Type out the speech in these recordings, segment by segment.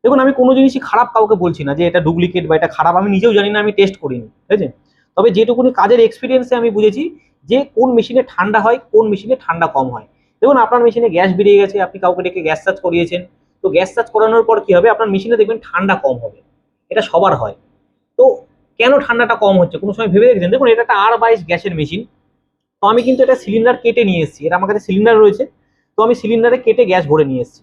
দেখুন আমি কোনো জিনিসই খারাপ কাউকে বলছি না যে এটা ডুপ্লিকেট বা এটা খারাপ, আমি নিজেও জানি না, আমি টেস্ট করিনি, ঠিক আছে। তবে যেটুকুনি কাজের এক্সপিরিয়েন্সে আমি বুঝেছি যে কোন মেশিনে ঠান্ডা হয়, কোন মেশিনে ঠান্ডা কম হয়। দেখুন আপনার মেশিনে গ্যাস বেরিয়ে গেছে, আপনি কাউকে ডেকে গ্যাস চার্জ করিয়েছেন, তো গ্যাস চার্জ করানোর পর কি হবে, আপনার মেশিনে দেখবেন ঠান্ডা কম হবে, এটা সবার হয়। তো কেন ঠান্ডাটা কম হচ্ছে কোনো সময় ভেবে দেখেছেন? দেখুন এটা একটা R22 গ্যাসের মেশিন, তো আমি কিন্তু এটা সিলিন্ডার কেটে নিয়ে এসেছি, এটা আমার কাছে সিলিন্ডার রয়েছে, তো আমি সিলিন্ডারে কেটে গ্যাস ভরে নিয়ে এসেছি।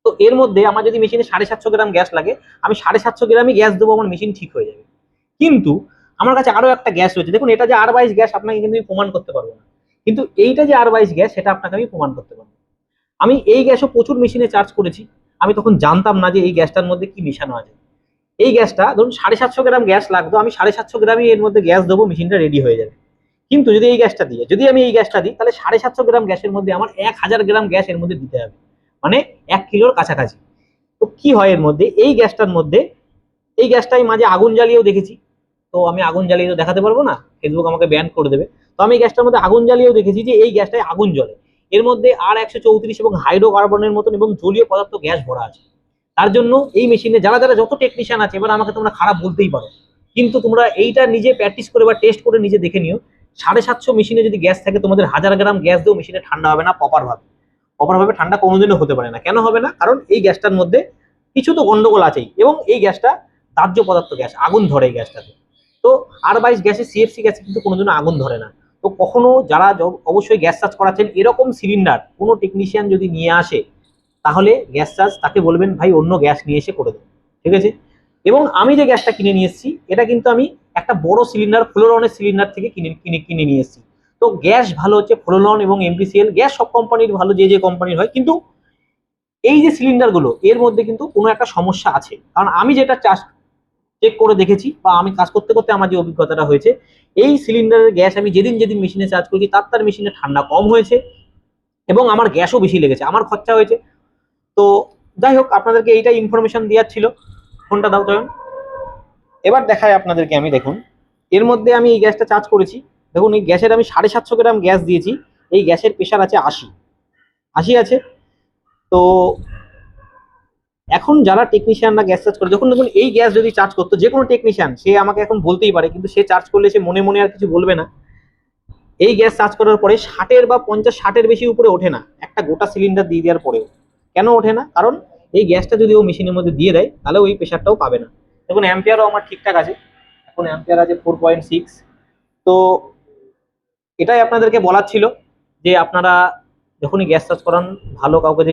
তো এর মধ্যে আমার যদি মেশিনে 750 গ্রাম গ্যাস লাগে, আমি 750 গ্রামই গ্যাস দেবো, আমার মেশিন ঠিক হয়ে যাবে। কিন্তু আমার কাছে আরো একটা গ্যাস রয়েছে, দেখুন এটা যে R22 গ্যাস আপনাকে কিন্তু আমি প্রমাণ করতে পারবো না, কিন্তু এইটা যে R22 গ্যাস সেটা আপনাকে আমি প্রমাণ করতে পারবো। আমি এই গ্যাসও প্রচুর মেশিনে চার্জ করেছি, আমি তখন জানতাম না যে এই গ্যাসটার মধ্যে কি মেশানো আছে। এই গ্যাসটা ধরুন 750 গ্রাম গ্যাস লাগতো, আমি 750 গ্রামই এর মধ্যে গ্যাস দেবো, মেশিনটা রেডি হয়ে যাবে। কিন্তু যদি আমি এই গ্যাসটা দিই, তাহলে 750 গ্রাম গ্যাসের মধ্যে আমার 1000 গ্রাম গ্যাস এর মধ্যে দিতে হবে, মানে 1 কিলোর কাছাকাছি। তো কি হয় এর মধ্যে, এই গ্যাসটার মধ্যে, এই গ্যাসটাই মাঝে আগুন জ্বালিয়েও দেখেছি, তো আমি আগুন জ্বালিয়ে তো দেখাতে পারবো না, ফেসবুক আমাকে ব্যান করে দেবে। তো আমি এই গ্যাসটার মধ্যে আগুন জ্বালিয়েও দেখেছি যে এই গ্যাসটায় আগুন জ্বলে, এর মধ্যে R134 এবং হাইড্রোকার্বনের মতন এবং জলীয় পদার্থ গ্যাস ভরা আছে। তার জন্য এই মেশিনে যারা যারা যত টেকনিশিয়ান আছে, এবার আমাকে তোমরা খারাপ বলতেই পারো, কিন্তু তোমরা এইটা নিজে প্র্যাকটিস করে বা টেস্ট করে নিজে দেখে নিও, 750 মেশিনে যদি গ্যাস থাকে, তোমাদের 1000 গ্রাম গ্যাস দিয়েও মেশিনে ঠান্ডা হবে না প্রপার ভাবে ঠান্ডা কোনোদিনও হতে পারে না। কেন হবে না? কারণ এই গ্যাসটার মধ্যে কিছু তো গন্ডগোল আছেই, এবং এই গ্যাসটা দাহ্য পদার্থ গ্যাস, আগুন ধরে এই গ্যাসটাতে। তো R22 গ্যাসে, CFC গ্যাসে কিন্তু কোনোদিনও আগুন ধরে না। তো কখনো যারা অবশ্যই গ্যাস চার্জ করাচ্ছেন, এরকম সিলিন্ডার কোনো টেকনিশিয়ান যদি নিয়ে আসে, তাহলে গ্যাস চার্জ তাকে বলবেন ভাই অন্য গ্যাস নিয়ে এসে করে দেবে, ঠিক আছে। এবং আমি যে গ্যাসটা কিনে নিয়ে এসেছি, এটা কিন্তু আমি একটা বড় সিলিন্ডার, ফ্লোরনের সিলিন্ডার থেকে কিনে কিনে কিনে নিয়ে এসেছি। তো গ্যাস ভালো হচ্ছে ফ্লোরন এবং MPCL গ্যাস, সব কোম্পানির ভালো, যে যে কোম্পানির হয়, কিন্তু এই যে সিলিন্ডার গুলো, এর মধ্যে কিন্তু কোনো একটা সমস্যা আছে। কারণ আমি যেটা চার্জ চেক করে দেখেছি, বা আমি কাজ করতে করতে আমার যে অভিজ্ঞতাটা হয়েছে, এই সিলিন্ডারের গ্যাস আমি যেদিন যেদিন মেশিনে চার্জ করেছি, তার মেশিনে ঠান্ডা কম হয়েছে, এবং আমার গ্যাসও বেশি লেগেছে, আমার খরচা হয়েছে। তো যাই হোক, আপনাদেরকে এইটা ইনফরমেশন দেওয়ার ছিল। ফোনটা দাও চয়ন। এবার দেখায় আপনাদেরকে আমি, দেখুন এর মধ্যে আমি এই গ্যাসটা চার্জ করেছি, দেখুন এই গ্যাসের আমি 750 গ্রাম গ্যাস দিয়েছি, এই গ্যাসের প্রেশার আছে 80 আছে। তো এখন যারা টেকনিশিয়ানরা গ্যাস চার্জ করে, যখন দেখুন এই গ্যাস যদি চার্জ করতো যে কোনো টেকনিশিয়ান, সে আমাকে এখন বলতেই পারে, কিন্তু সে চার্জ করলে সে মনে মনে আর কিছু বলবে না, এই গ্যাস চার্জ করার পরে 60-এর বা 50-60-এর বেশি উপরে ওঠে না, একটা গোটা সিলিন্ডার দিয়ে দেওয়ার পরেও। কেন ওঠে না? কারণ এই গ্যাসটা যদি ও মেশিনের মধ্যে দিয়ে দেয়, তাহলে ওই প্রেশারটাও পাবে না। দেখুন অ্যাম্পিয়ারও আমার ঠিকঠাক আছে, এখন অ্যাম্পিয়ার আছে 4.6। তো এটাই আপনাদেরকে বলার ছিল, যে আপনারা যখনই গ্যাস চার্জ করান, ভালো কাউকে